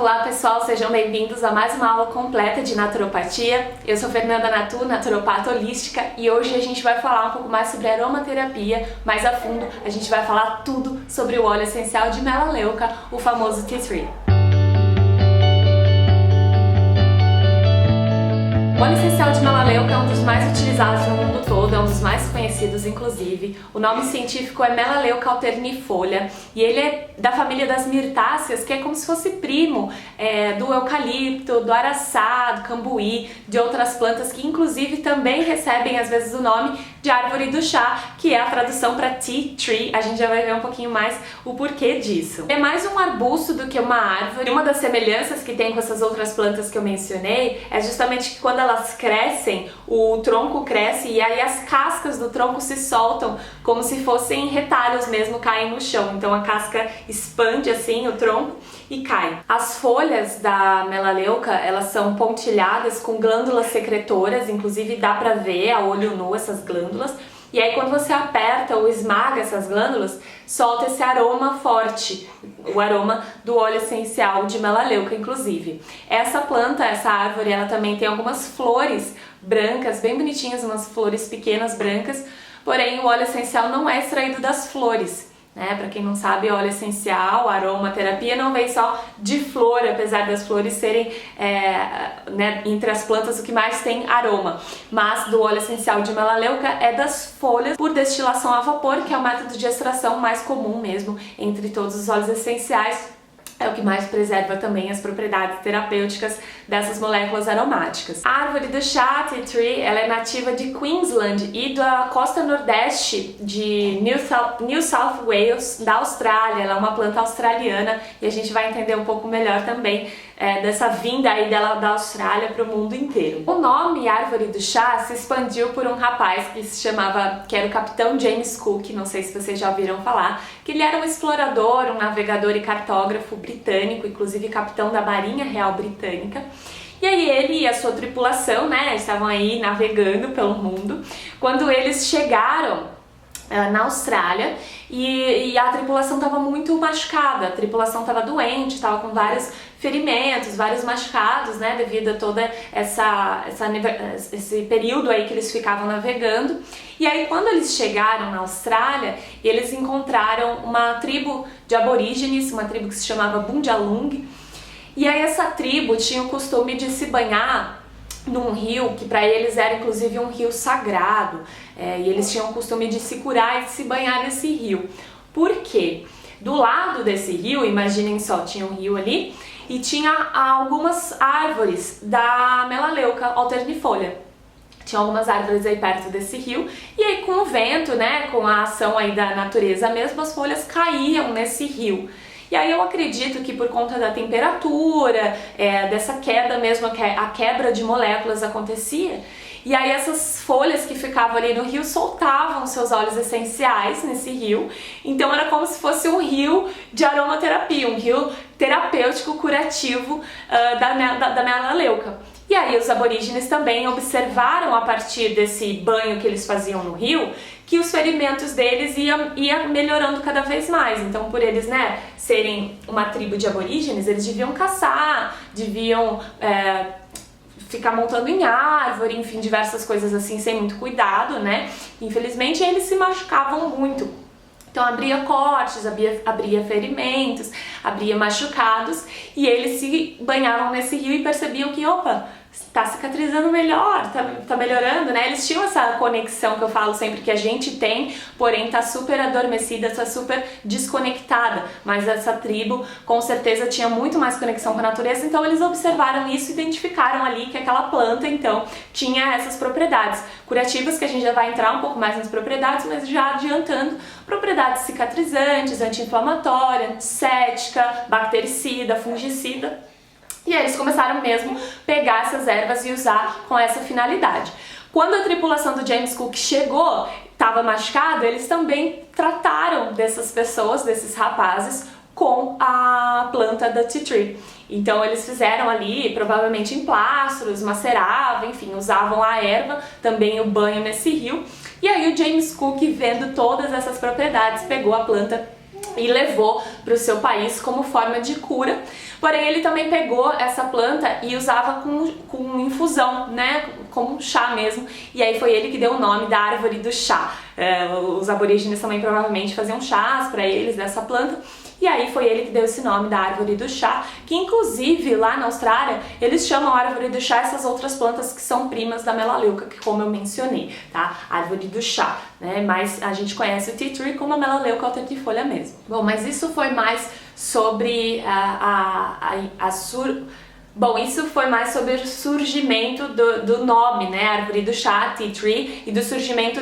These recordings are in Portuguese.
Olá pessoal, sejam bem-vindos a mais uma aula completa de naturopatia. Eu sou Fernanda Natu, naturopata holística, e hoje a gente vai falar um pouco mais sobre aromaterapia, mais a fundo. A gente vai falar tudo sobre o óleo essencial de melaleuca, o famoso Tea Tree. O óleo essencial de melaleuca é um dos mais utilizados no mundo todo, é um dos mais conhecidos inclusive. O nome científico é Melaleuca alternifolia e ele é da família das mirtáceas, que é como se fosse primo do eucalipto, do araçá, do cambuí, de outras plantas que inclusive também recebem às vezes o nome de árvore do chá, que é a tradução para tea tree. A gente já vai ver um pouquinho mais o porquê disso. É mais um arbusto do que uma árvore. Uma das semelhanças que tem com essas outras plantas que eu mencionei é justamente que quando elas crescem, o tronco cresce e aí as cascas do tronco se soltam como se fossem retalhos mesmo, caem no chão. Então a casca expande assim o tronco e cai. As folhas da melaleuca, elas são pontilhadas com glândulas secretoras, inclusive dá pra ver a olho nu essas glândulas. E aí quando você aperta ou esmaga essas glândulas, solta esse aroma forte, o aroma do óleo essencial de melaleuca inclusive. Essa planta, essa árvore, ela também tem algumas flores brancas, bem bonitinhas, umas flores pequenas brancas, porém o óleo essencial não é extraído das flores. Para quem não sabe, óleo essencial, aromaterapia não vem só de flor, apesar das flores serem entre as plantas o que mais tem aroma, mas do óleo essencial de melaleuca é das folhas por destilação a vapor, que é o método de extração mais comum mesmo entre todos os óleos essenciais. É o que mais preserva também as propriedades terapêuticas dessas moléculas aromáticas. A árvore do chá, Tea Tree, ela é nativa de Queensland e da costa nordeste de New South Wales, da Austrália. Ela é uma planta australiana e a gente vai entender um pouco melhor também dessa vinda aí dela da Austrália para o mundo inteiro. O nome árvore do chá se expandiu por um rapaz que era o capitão James Cook, não sei se vocês já ouviram falar, que ele era um explorador, um navegador e cartógrafo britânico, inclusive capitão da Marinha Real Britânica. E aí ele e a sua tripulação, estavam aí navegando pelo mundo, quando eles chegaram na Austrália e a tripulação estava muito machucada, a tripulação estava doente, estava com vários ferimentos, vários machucados, devido a toda esse período aí que eles ficavam navegando. E aí quando eles chegaram na Austrália, eles encontraram uma tribo de aborígenes, uma tribo que se chamava Bundjalung, e aí essa tribo tinha o costume de se banhar num rio que para eles era inclusive um rio sagrado, e eles tinham o costume de se curar e se banhar nesse rio. Por quê? Do lado desse rio, imaginem só, tinha um rio ali e tinha algumas árvores da melaleuca alternifolia. Tinha algumas árvores aí perto desse rio, e aí com o vento, com a ação aí da natureza mesmo, as folhas caíam nesse rio. E aí eu acredito que por conta da temperatura, dessa queda mesmo, a quebra de moléculas acontecia, e aí essas folhas que ficavam ali no rio soltavam seus óleos essenciais nesse rio, então era como se fosse um rio de aromaterapia, um rio terapêutico curativo da melaleuca. E aí os aborígenes também observaram a partir desse banho que eles faziam no rio, que os ferimentos deles iam melhorando cada vez mais. Então por eles serem uma tribo de aborígenes, eles deviam caçar, deviam ficar montando em árvore, enfim, diversas coisas assim, sem muito cuidado, Infelizmente eles se machucavam muito. Então abria cortes, abria ferimentos, abria machucados, e eles se banhavam nesse rio e percebiam que, opa, tá cicatrizando melhor, tá melhorando, Eles tinham essa conexão que eu falo sempre que a gente tem, porém tá super adormecida, tá super desconectada, mas essa tribo com certeza tinha muito mais conexão com a natureza, então eles observaram isso e identificaram ali que aquela planta então tinha essas propriedades curativas, que a gente já vai entrar um pouco mais nas propriedades, mas já adiantando, propriedades cicatrizantes, anti-inflamatória, antissética, bactericida, fungicida. E aí eles começaram mesmo a pegar essas ervas e usar com essa finalidade. Quando a tripulação do James Cook chegou, estava machucado, eles também trataram dessas pessoas, desses rapazes, com a planta da Tea Tree. Então eles fizeram ali, provavelmente em plastros, maceravam, enfim, usavam a erva, também o banho nesse rio. E aí o James Cook, vendo todas essas propriedades, pegou a planta e levou para o seu país como forma de cura, Porém, ele também pegou essa planta e usava com infusão, né, como um chá mesmo, e aí foi ele que deu o nome da árvore do chá. Os aborígenes também provavelmente faziam chás para eles dessa planta, e aí foi ele que deu esse nome da árvore do chá, que inclusive lá na Austrália eles chamam a árvore do chá essas outras plantas que são primas da melaleuca, que como eu mencionei, tá? Árvore do chá, né? Mas a gente conhece o tea tree como a melaleuca alternifolha mesmo. Bom, mas isso foi mais sobre Bom, isso foi mais sobre o surgimento do nome, né, árvore do chá, tea tree, e do surgimento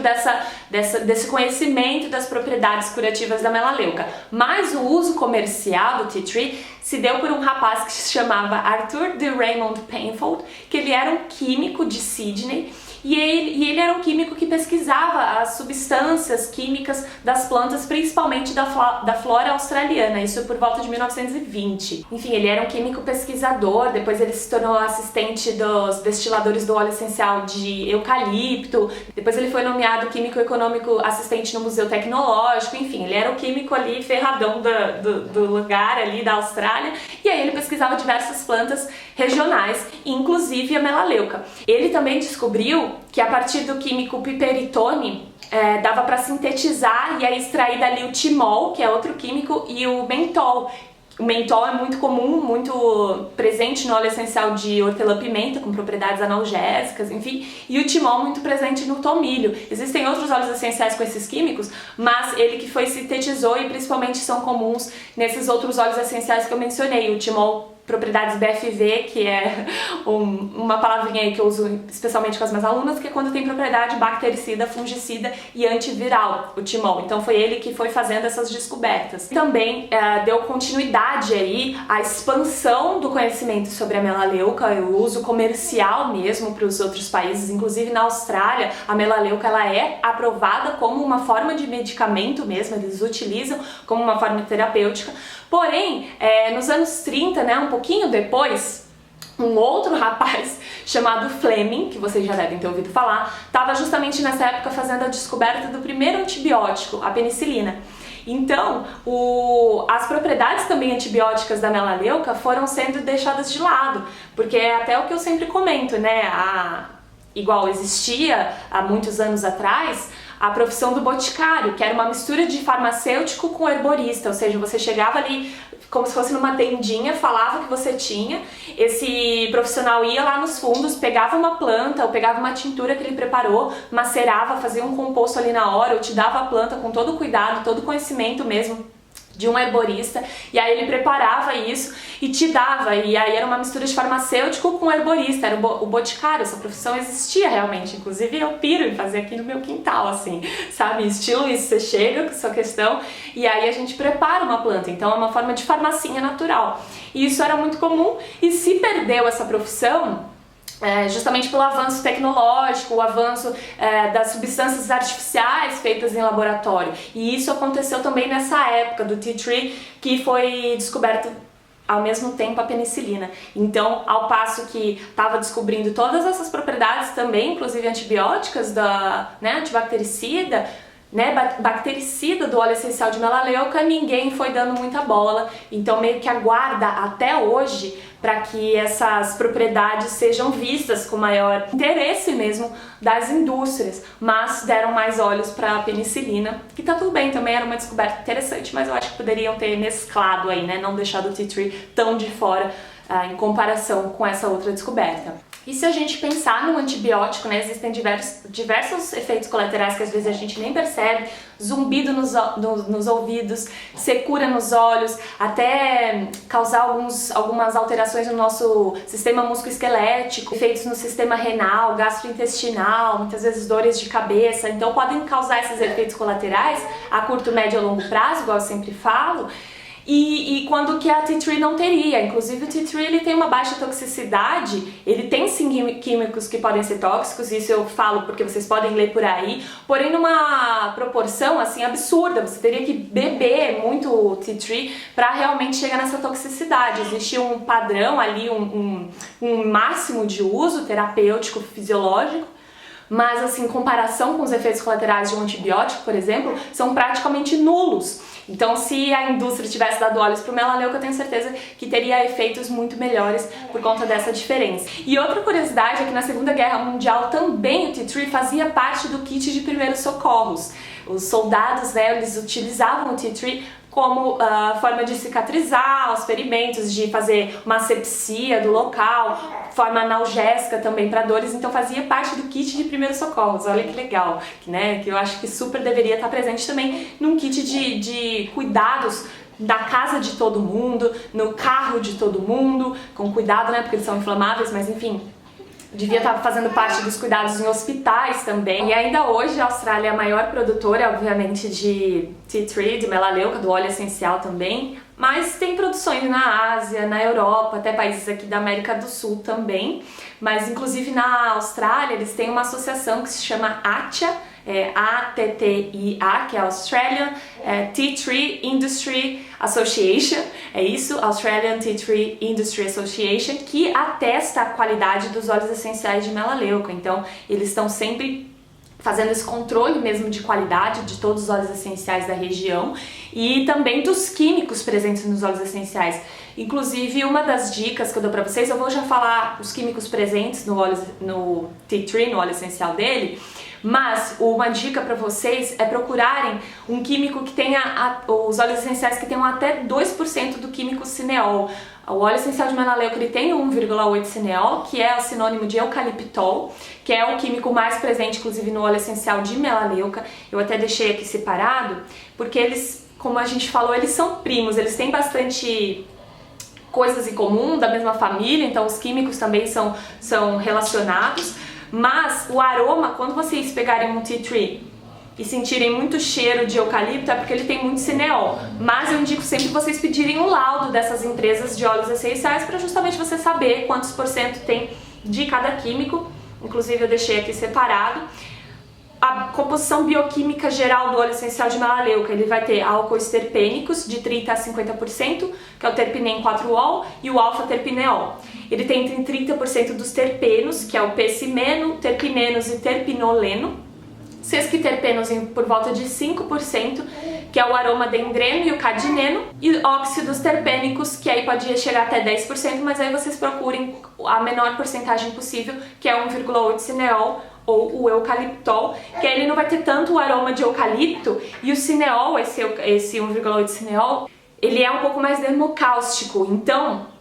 desse conhecimento das propriedades curativas da melaleuca. Mas o uso comercial do tea tree se deu por um rapaz que se chamava Arthur de Raymond Penfold, que ele era um químico de Sydney, e ele era um químico que pesquisava as substâncias químicas das plantas, principalmente da flora australiana, isso por volta de 1920. Enfim, ele era um químico pesquisador, depois ele se tornou assistente dos destiladores do óleo essencial de eucalipto, depois ele foi nomeado químico econômico assistente no Museu Tecnológico, enfim, ele era o químico ali ferradão do lugar ali da Austrália, e aí ele pesquisava diversas plantas regionais, inclusive a melaleuca. Ele também descobriu que a partir do químico piperitone dava para sintetizar e aí extrair dali o timol, que é outro químico, e o mentol. O mentol é muito comum, muito presente no óleo essencial de hortelã-pimenta, com propriedades analgésicas, enfim, e o timol muito presente no tomilho. Existem outros óleos essenciais com esses químicos, mas ele que foi sintetizou e principalmente são comuns nesses outros óleos essenciais que eu mencionei, o timol, propriedades BFV, que é uma palavrinha aí que eu uso especialmente com as minhas alunas, que é quando tem propriedade bactericida, fungicida e antiviral, o timol. Então foi ele que foi fazendo essas descobertas. Também deu continuidade aí à expansão do conhecimento sobre a melaleuca, o uso comercial mesmo para os outros países, inclusive na Austrália, a melaleuca ela é aprovada como uma forma de medicamento mesmo, eles utilizam como uma forma terapêutica. Porém, nos anos 30, né, um pouquinho depois, um outro rapaz chamado Fleming, que vocês já devem ter ouvido falar, estava justamente nessa época fazendo a descoberta do primeiro antibiótico, a penicilina. Então, as propriedades também antibióticas da melaleuca foram sendo deixadas de lado, porque é até o que eu sempre comento, né, igual existia há muitos anos atrás, a profissão do boticário, que era uma mistura de farmacêutico com herborista, ou seja, você chegava ali como se fosse numa tendinha, falava o que você tinha, esse profissional ia lá nos fundos, pegava uma planta ou pegava uma tintura que ele preparou, macerava, fazia um composto ali na hora, ou te dava a planta com todo o cuidado, todo o conhecimento mesmo de um herborista, e aí ele preparava isso e te dava, e aí era uma mistura de farmacêutico com herborista, era o boticário, essa profissão existia realmente, inclusive eu piro em fazer aqui no meu quintal, assim, sabe, estilo isso, você chega com sua questão, e aí a gente prepara uma planta, então é uma forma de farmacinha natural, e isso era muito comum, e se perdeu essa profissão, justamente pelo avanço tecnológico, o avanço das substâncias artificiais feitas em laboratório. E isso aconteceu também nessa época do tea tree, que foi descoberto ao mesmo tempo a penicilina. Então, ao passo que estava descobrindo todas essas propriedades também, inclusive antibióticas, antibactericida, bactericida do óleo essencial de melaleuca, ninguém foi dando muita bola, então meio que aguarda até hoje para que essas propriedades sejam vistas com maior interesse mesmo das indústrias, mas deram mais olhos para a penicilina, que tá tudo bem, também era uma descoberta interessante, mas eu acho que poderiam ter mesclado aí, né, não deixado o tea tree tão de fora em comparação com essa outra descoberta. E se a gente pensar no antibiótico, né, existem diversos efeitos colaterais que às vezes a gente nem percebe, zumbido nos ouvidos, secura nos olhos, até causar algumas alterações no nosso sistema musculoesquelético, efeitos no sistema renal, gastrointestinal, muitas vezes dores de cabeça, então podem causar esses efeitos colaterais a curto, médio e longo prazo, igual eu sempre falo, e quando que a tea tree não teria. Inclusive o tea tree ele tem uma baixa toxicidade, ele tem sim químicos que podem ser tóxicos, isso eu falo porque vocês podem ler por aí, porém numa proporção assim absurda, você teria que beber muito tea tree para realmente chegar nessa toxicidade. Existe um padrão ali, um máximo de uso terapêutico, fisiológico, mas assim, em comparação com os efeitos colaterais de um antibiótico, por exemplo, são praticamente nulos. Então, se a indústria tivesse dado óleos para o melaleuca, eu tenho certeza que teria efeitos muito melhores por conta dessa diferença. E outra curiosidade é que na Segunda Guerra Mundial também o tea tree fazia parte do kit de primeiros socorros. Os soldados, né, eles utilizavam o tea tree como forma de cicatrizar os ferimentos, de fazer uma asepsia do local, forma analgésica também para dores, então fazia parte do kit de primeiros socorros. Olha que legal, né? Que eu acho que super deveria estar presente também num kit de cuidados da casa de todo mundo, no carro de todo mundo, com cuidado, né? Porque eles são inflamáveis, mas enfim, devia estar fazendo parte dos cuidados em hospitais também. E ainda hoje a Austrália é a maior produtora, obviamente, de tea tree, de melaleuca, do óleo essencial também. Mas tem produções na Ásia, na Europa, até países aqui da América do Sul também. Mas inclusive na Austrália eles têm uma associação que se chama ATTIA, ATTIA, que é a Australian Tea Tree Industry Association, é isso, Australian Tea Tree Industry Association, que atesta a qualidade dos óleos essenciais de melaleuca. Então eles estão sempre fazendo esse controle mesmo de qualidade de todos os óleos essenciais da região e também dos químicos presentes nos óleos essenciais. Inclusive, uma das dicas que eu dou pra vocês, eu vou já falar os químicos presentes no tea tree, no óleo essencial dele, mas uma dica para vocês é procurarem um químico que tenha os óleos essenciais que tenham até 2% do químico cineol. O óleo essencial de melaleuca ele tem 1,8 cineol, que é o sinônimo de eucaliptol, que é o químico mais presente, inclusive, no óleo essencial de melaleuca. Eu até deixei aqui separado, porque eles, como a gente falou, eles são primos, eles têm bastante coisas em comum, da mesma família, então os químicos também são relacionados, mas o aroma, quando vocês pegarem um tea tree e sentirem muito cheiro de eucalipto, é porque ele tem muito cineol. Mas eu indico sempre vocês pedirem o laudo dessas empresas de óleos essenciais para justamente você saber quantos por cento tem de cada químico. Inclusive eu deixei aqui separado. A composição bioquímica geral do óleo essencial de melaleuca, ele vai ter álcoois terpênicos de 30% a 50%, que é o terpinem 4-ol, e o alfa-terpineol. Ele tem 30% dos terpenos, que é o pecimeno, terpinenos e terpinoleno, sesquiterpenos por volta de 5%, que é o aromadendreno e o cadineno, e óxidos terpênicos, que aí pode chegar até 10%, mas aí vocês procurem a menor porcentagem possível, que é 1,8 cineol, ou o eucaliptol, que aí ele não vai ter tanto o aroma de eucalipto, e o cineol, esse 1,8 cineol, ele é um pouco mais dermocáustico, então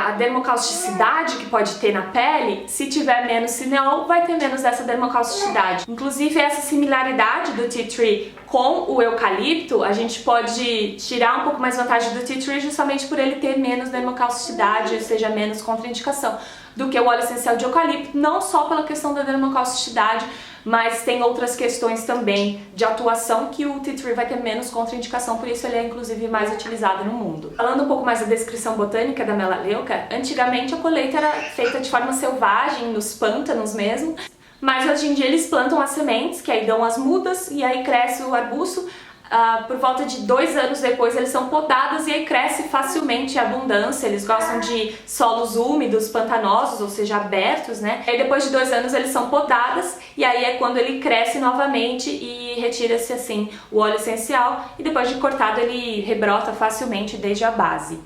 a dermocausticidade que pode ter na pele, se tiver menos cineol, vai ter menos dessa dermocausticidade. Inclusive, essa similaridade do tea tree com o eucalipto, a gente pode tirar um pouco mais vantagem do tea tree justamente por ele ter menos dermocausticidade, ou seja, menos contraindicação do que o óleo essencial de eucalipto, não só pela questão da dermocausticidade, mas tem outras questões também de atuação que o tea tree vai ter menos contraindicação, por isso ele é inclusive mais utilizado no mundo. Falando um pouco mais da descrição botânica da melaleuca, antigamente a colheita era feita de forma selvagem, nos pântanos mesmo, mas hoje em dia eles plantam as sementes, que aí dão as mudas e aí cresce o arbusto. Por volta de 2 anos depois eles são podados e aí cresce facilmente a abundância. Eles gostam de solos úmidos, pantanosos, ou seja, abertos, né? E aí depois de 2 anos eles são podadas e aí é quando ele cresce novamente e retira-se assim o óleo essencial e depois de cortado ele rebrota facilmente desde a base.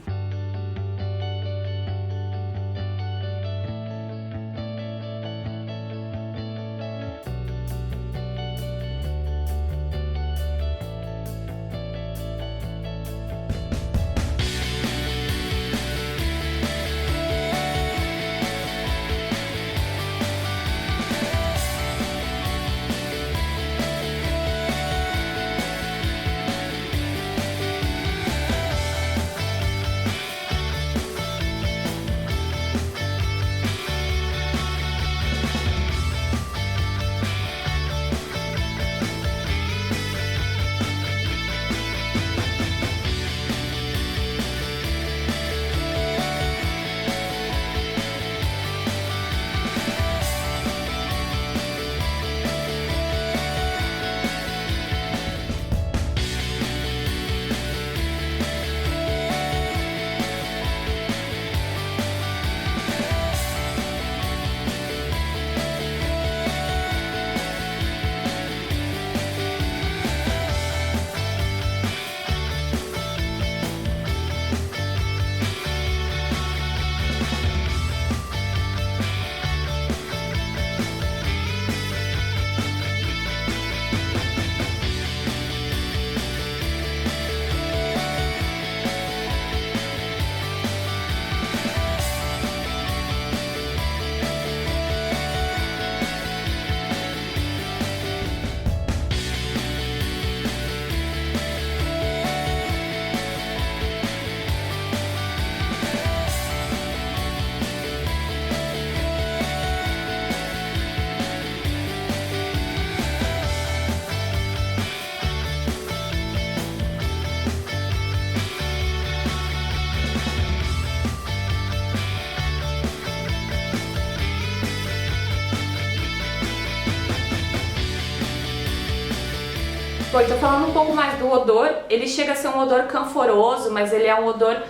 Bom, então falando um pouco mais do odor, ele chega a ser um odor canforoso, mas ele é um odor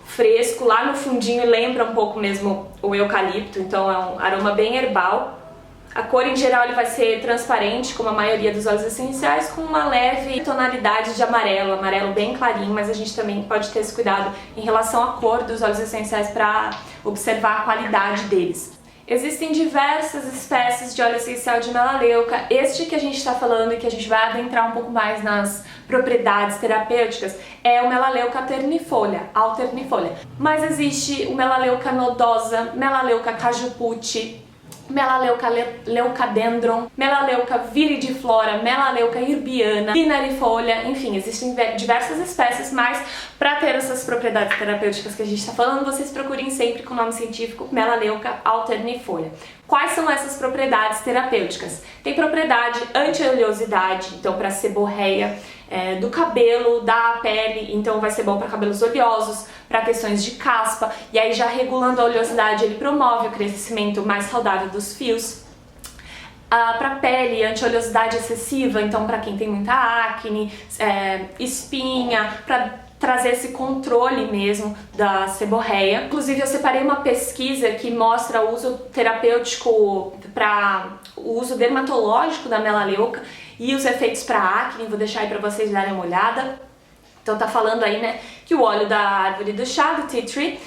fresco, lá no fundinho lembra um pouco mesmo o eucalipto, então é um aroma bem herbal. A cor em geral ele vai ser transparente, como a maioria dos óleos essenciais, com uma leve tonalidade de amarelo, amarelo bem clarinho, mas a gente também pode ter esse cuidado em relação à cor dos óleos essenciais para observar a qualidade deles. Existem diversas espécies de óleo essencial de melaleuca. Este que a gente está falando e que a gente vai adentrar um pouco mais nas propriedades terapêuticas é o melaleuca alternifolia. Mas existe o melaleuca nodosa, melaleuca cajuput, melaleuca leucadendron, melaleuca viridiflora, melaleuca irbiana, pinarifolia, enfim, existem diversas espécies, mas para ter essas propriedades terapêuticas que a gente está falando, vocês procurem sempre com o nome científico melaleuca alternifolia. Quais são essas propriedades terapêuticas? Tem propriedade anti-oleosidade, então para seborreia, do cabelo, da pele, então vai ser bom para cabelos oleosos, para questões de caspa, e aí já regulando a oleosidade ele promove o crescimento mais saudável dos fios. Para pele, anti-oleosidade excessiva, então para quem tem muita acne, espinha, para trazer esse controle mesmo da seborreia. Inclusive eu separei uma pesquisa que mostra o uso terapêutico para o uso dermatológico da melaleuca e os efeitos para acne, vou deixar aí para vocês darem uma olhada. Então tá falando aí, né, que o óleo da árvore do chá, do tea tree,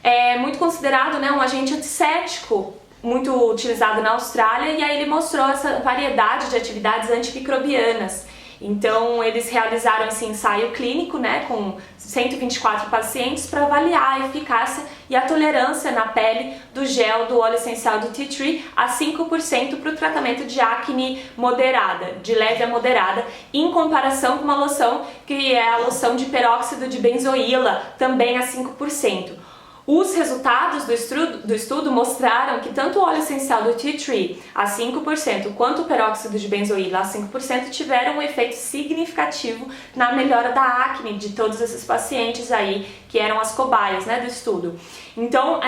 é muito considerado, né, um agente antisséptico muito utilizado na Austrália, e aí ele mostrou essa variedade de atividades antimicrobianas. Então eles realizaram esse ensaio clínico, né, com 124 pacientes para avaliar a eficácia e a tolerância na pele do gel do óleo essencial do tea tree a 5% para o tratamento de acne moderada, de leve a moderada, em comparação com uma loção que é a loção de peróxido de benzoíla, também a 5%. Os resultados do estudo mostraram que tanto o óleo essencial do tea tree a 5% quanto o peróxido de benzoíla a 5% tiveram um efeito significativo na melhora da acne de todos esses pacientes aí que eram as cobaias, né, do estudo. Então,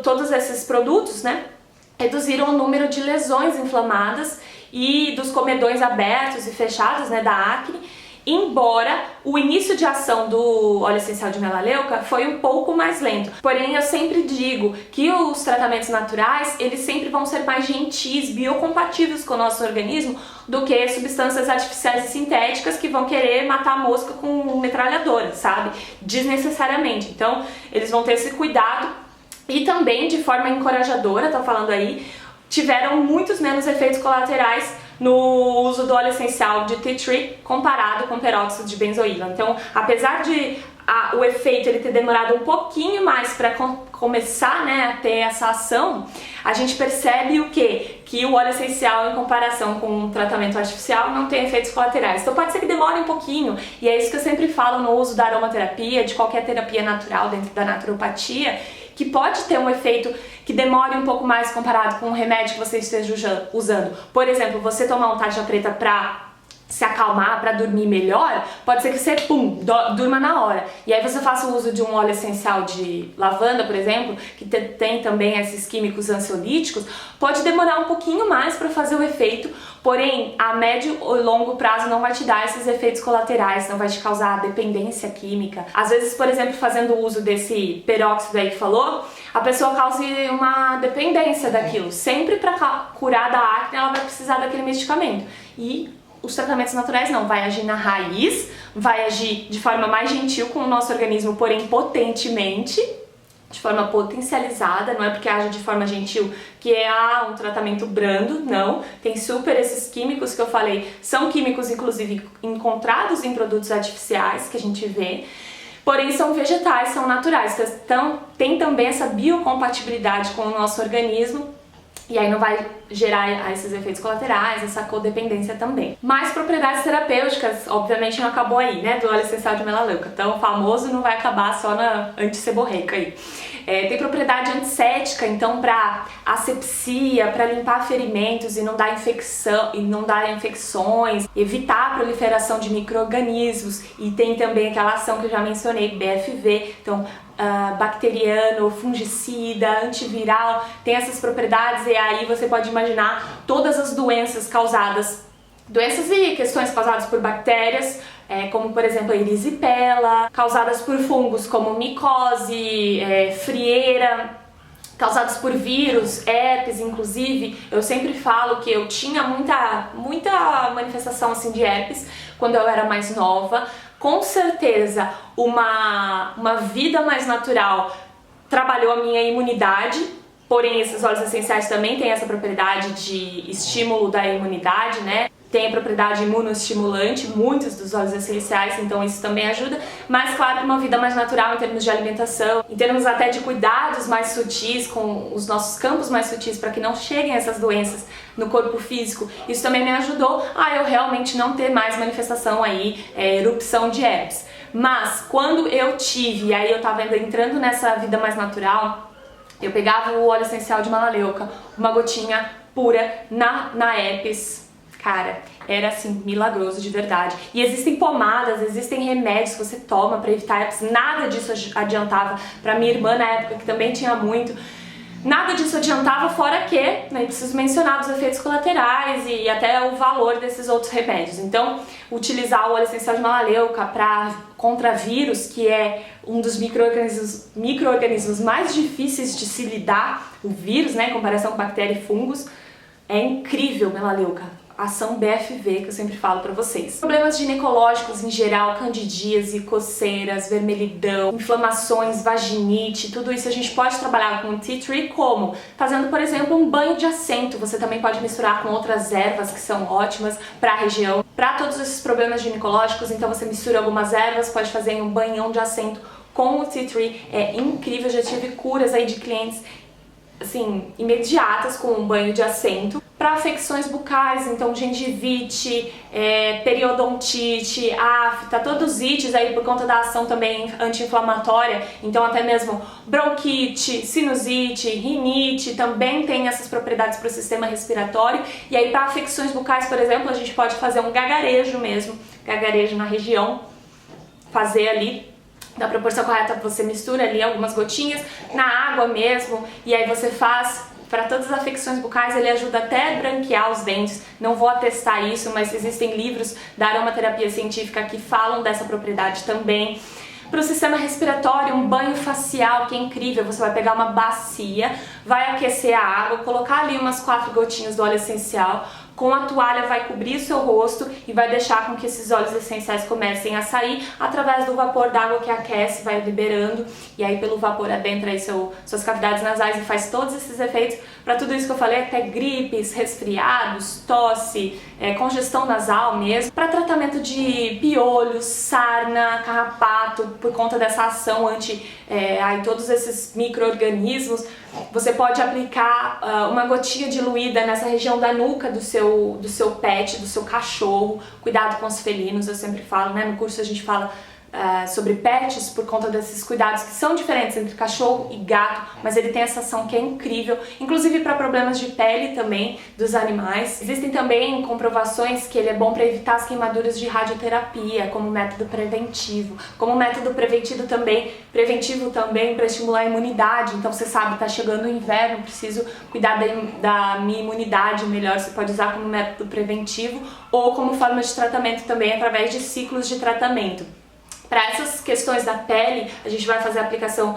todos esses produtos, né, reduziram o número de lesões inflamadas e dos comedões abertos e fechados, né, da acne, embora o início de ação do óleo essencial de melaleuca foi um pouco mais lento. Porém, eu sempre digo que os tratamentos naturais, eles sempre vão ser mais gentis, biocompatíveis com o nosso organismo do que substâncias artificiais e sintéticas que vão querer matar a mosca com metralhadora, sabe? Desnecessariamente. Então, eles vão ter esse cuidado e também, de forma encorajadora, tô falando aí, tiveram muitos menos efeitos colaterais no uso do óleo essencial de tea tree comparado com peróxido de benzoíla. Então, apesar de o efeito ele ter demorado um pouquinho mais para começar, né, a ter essa ação, a gente percebe o quê? Que o óleo essencial, em comparação com um tratamento artificial, não tem efeitos colaterais. Então pode ser que demore um pouquinho, e é isso que eu sempre falo no uso da aromaterapia, de qualquer terapia natural dentro da naturopatia, que pode ter um efeito que demore um pouco mais comparado com um remédio que você esteja usando. Por exemplo, você tomar um tarja preta para se acalmar, para dormir melhor, pode ser que você, durma na hora. E aí você faça o uso de um óleo essencial de lavanda, por exemplo, que tem também esses químicos ansiolíticos, pode demorar um pouquinho mais para fazer o efeito, porém, a médio ou longo prazo não vai te dar esses efeitos colaterais, não vai te causar dependência química. Às vezes, por exemplo, fazendo o uso desse peróxido aí que falou, a pessoa cause uma dependência daquilo. Sempre para curar da acne, ela vai precisar daquele medicamento. E os tratamentos naturais não, vai agir na raiz, vai agir de forma mais gentil com o nosso organismo, porém potentemente, de forma potencializada, não é porque age de forma gentil que é um tratamento brando, não. Tem super esses químicos que eu falei, são químicos inclusive encontrados em produtos artificiais que a gente vê, porém são vegetais, são naturais, então tem também essa biocompatibilidade com o nosso organismo. E aí não vai gerar esses efeitos colaterais, essa codependência também. Mas propriedades terapêuticas, obviamente não acabou aí, né, do óleo essencial de melaleuca. Então o famoso não vai acabar só na antisseborreica aí. Tem propriedade antissética, então para asepsia, para limpar ferimentos e não dar infecção, e não dar infecções, evitar a proliferação de micro-organismos, e tem também aquela ação que eu já mencionei, BFV, então bacteriano, fungicida, antiviral, tem essas propriedades, e aí você pode imaginar todas as doenças causadas Doenças e questões causadas por bactérias, como por exemplo a erisipela, causadas por fungos como micose, frieira, causados por vírus, herpes, inclusive. Eu sempre falo que eu tinha muita manifestação assim de herpes quando eu era mais nova. Com certeza uma vida mais natural trabalhou a minha imunidade, porém esses óleos essenciais também têm essa propriedade de estímulo da imunidade, né? Tem a propriedade imunoestimulante, muitos dos óleos essenciais, então isso também ajuda, mas claro, uma vida mais natural em termos de alimentação, em termos até de cuidados mais sutis, com os nossos campos mais sutis, para que não cheguem essas doenças no corpo físico. Isso também me ajudou a eu realmente não ter mais manifestação aí, erupção de herpes. Mas quando eu tive, e aí eu tava entrando nessa vida mais natural, eu pegava o óleo essencial de melaleuca, uma gotinha pura na herpes. Cara, era assim, milagroso de verdade. E existem pomadas, existem remédios que você toma pra evitar herpes. Nada disso adiantava. Pra minha irmã na época, que também tinha muito, nada disso adiantava, fora que, né, preciso mencionar os efeitos colaterais e até o valor desses outros remédios. Então, utilizar o óleo essencial de melaleuca contra vírus, que é um dos micro-organismos mais difíceis de se lidar, o vírus, né, em comparação com bactéria e fungos, é incrível, melaleuca. Ação BFV, que eu sempre falo pra vocês. Problemas ginecológicos em geral, candidíase, coceiras, vermelhidão, inflamações, vaginite, tudo isso a gente pode trabalhar com o tea tree como? Fazendo, por exemplo, um banho de assento. Você também pode misturar com outras ervas que são ótimas pra região. Pra todos esses problemas ginecológicos, então você mistura algumas ervas, pode fazer um banhão de assento com o tea tree. É incrível, já tive curas aí de clientes assim, imediatas com um banho de assento. Para afecções bucais, então gengivite, periodontite, afta, todos ites aí por conta da ação também anti-inflamatória, então até mesmo bronquite, sinusite, rinite, também tem essas propriedades para o sistema respiratório. E aí para afecções bucais, por exemplo, a gente pode fazer um gagarejo mesmo, gagarejo na região, fazer ali na proporção correta, você mistura ali algumas gotinhas na água mesmo, e aí você faz. Para todas as afecções bucais, ele ajuda até a branquear os dentes. Não vou atestar isso, mas existem livros da aromaterapia científica que falam dessa propriedade também. Para o sistema respiratório, um banho facial, que é incrível. Você vai pegar uma bacia, vai aquecer a água, colocar ali umas 4 gotinhas do óleo essencial, com a toalha vai cobrir o seu rosto e vai deixar com que esses óleos essenciais comecem a sair através do vapor d'água que aquece, vai liberando, e aí pelo vapor adentra aí suas cavidades nasais e faz todos esses efeitos para tudo isso que eu falei, até gripes, resfriados, tosse, congestão nasal mesmo, para tratamento de piolhos, sarna, carrapato, por conta dessa ação aí todos esses micro-organismos. Você pode aplicar uma gotinha diluída nessa região da nuca do seu pet, do seu cachorro. Cuidado com os felinos, eu sempre falo, né? No curso a gente fala sobre pets por conta desses cuidados que são diferentes entre cachorro e gato, mas ele tem essa ação que é incrível, inclusive para problemas de pele também dos animais. Existem também comprovações que ele é bom para evitar as queimaduras de radioterapia, como método preventivo. Como método preventivo também para estimular a imunidade. Então você sabe, tá chegando o inverno, preciso cuidar da minha imunidade melhor, você pode usar como método preventivo ou como forma de tratamento também através de ciclos de tratamento. Para essas questões da pele, a gente vai fazer a aplicação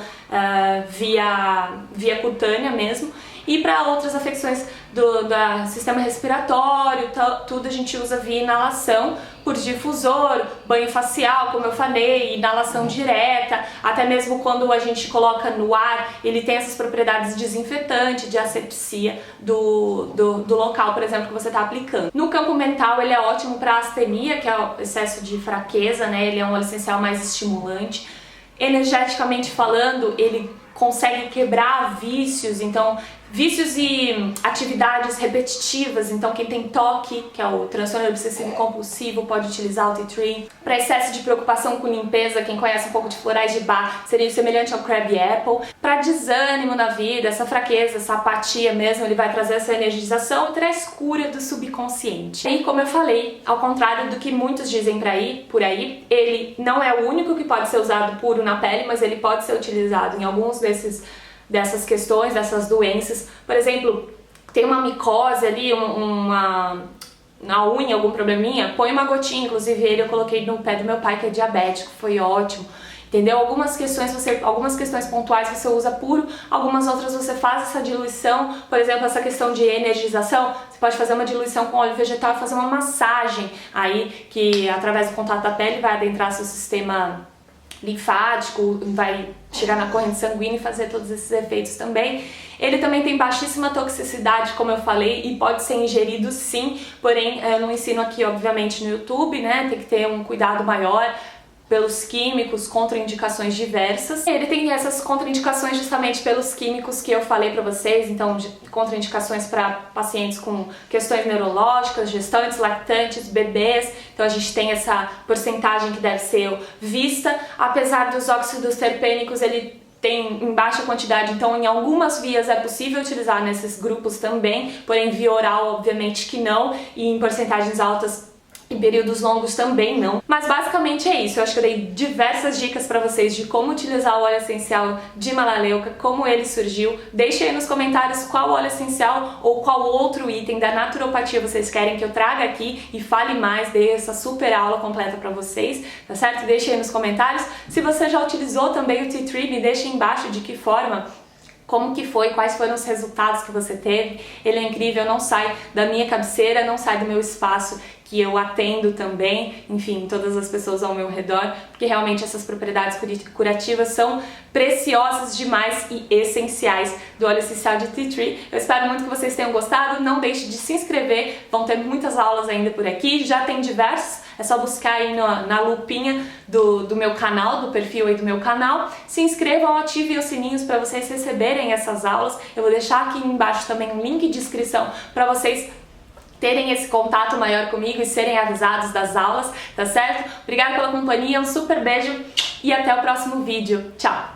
via cutânea mesmo. E para outras afecções do sistema respiratório, tudo a gente usa via inalação, por difusor, banho facial, como eu falei, inalação direta, até mesmo quando a gente coloca no ar, ele tem essas propriedades desinfetantes, de asepsia do local, por exemplo, que você está aplicando. No campo mental, ele é ótimo para astenia, que é o excesso de fraqueza, né? Ele é um óleo essencial mais estimulante. Energeticamente falando, ele consegue quebrar vícios, então vícios e atividades repetitivas. Então quem tem TOC, que é o transtorno obsessivo compulsivo, pode utilizar o tea tree. Para excesso de preocupação com limpeza, quem conhece um pouco de florais de Bach, seria semelhante ao Crab Apple. Para desânimo na vida, essa fraqueza, essa apatia mesmo, ele vai trazer essa energização e traz cura do subconsciente. E como eu falei, ao contrário do que muitos dizem por aí, ele não é o único que pode ser usado puro na pele, mas ele pode ser utilizado em alguns dessas questões, dessas doenças. Por exemplo, tem uma micose ali, na unha, algum probleminha, põe uma gotinha. Inclusive ele eu coloquei no pé do meu pai, que é diabético, foi ótimo. Entendeu? Algumas questões pontuais você usa puro, algumas outras você faz essa diluição. Por exemplo, essa questão de energização, você pode fazer uma diluição com óleo vegetal e fazer uma massagem aí, que através do contato da pele vai adentrar seu sistema linfático, vai chegar na corrente sanguínea e fazer todos esses efeitos também. Ele também tem baixíssima toxicidade, como eu falei, e pode ser ingerido sim, porém eu não ensino aqui, obviamente, no YouTube, né? Tem que ter um cuidado maior pelos químicos, contraindicações diversas. Ele tem essas contraindicações justamente pelos químicos que eu falei pra vocês, então contraindicações para pacientes com questões neurológicas, gestantes, lactantes, bebês, então a gente tem essa porcentagem que deve ser vista. Apesar dos óxidos terpênicos, ele tem em baixa quantidade, então em algumas vias é possível utilizar nesses grupos também, porém via oral obviamente que não, e em porcentagens altas em períodos longos também não. Mas basicamente é isso. Eu acho que eu dei diversas dicas pra vocês de como utilizar o óleo essencial de melaleuca, como ele surgiu. Deixem aí nos comentários qual óleo essencial ou qual outro item da naturopatia vocês querem que eu traga aqui e fale mais, dê essa super aula completa pra vocês, tá certo? Deixem aí nos comentários. Se você já utilizou também o Tea Tree, me deixe aí embaixo de que forma, como que foi, quais foram os resultados que você teve. Ele é incrível, não sai da minha cabeceira, não sai do meu espaço que eu atendo também, enfim, todas as pessoas ao meu redor, porque realmente essas propriedades curativas são preciosas demais e essenciais do óleo essencial de Tea Tree. Eu espero muito que vocês tenham gostado, não deixe de se inscrever, vão ter muitas aulas ainda por aqui, já tem diversos, é só buscar aí na lupinha do meu canal, do perfil aí do meu canal. Se inscrevam, ativem os sininhos para vocês receberem essas aulas. Eu vou deixar aqui embaixo também um link de inscrição para vocês terem esse contato maior comigo e serem avisados das aulas, tá certo? Obrigada pela companhia, um super beijo e até o próximo vídeo. Tchau!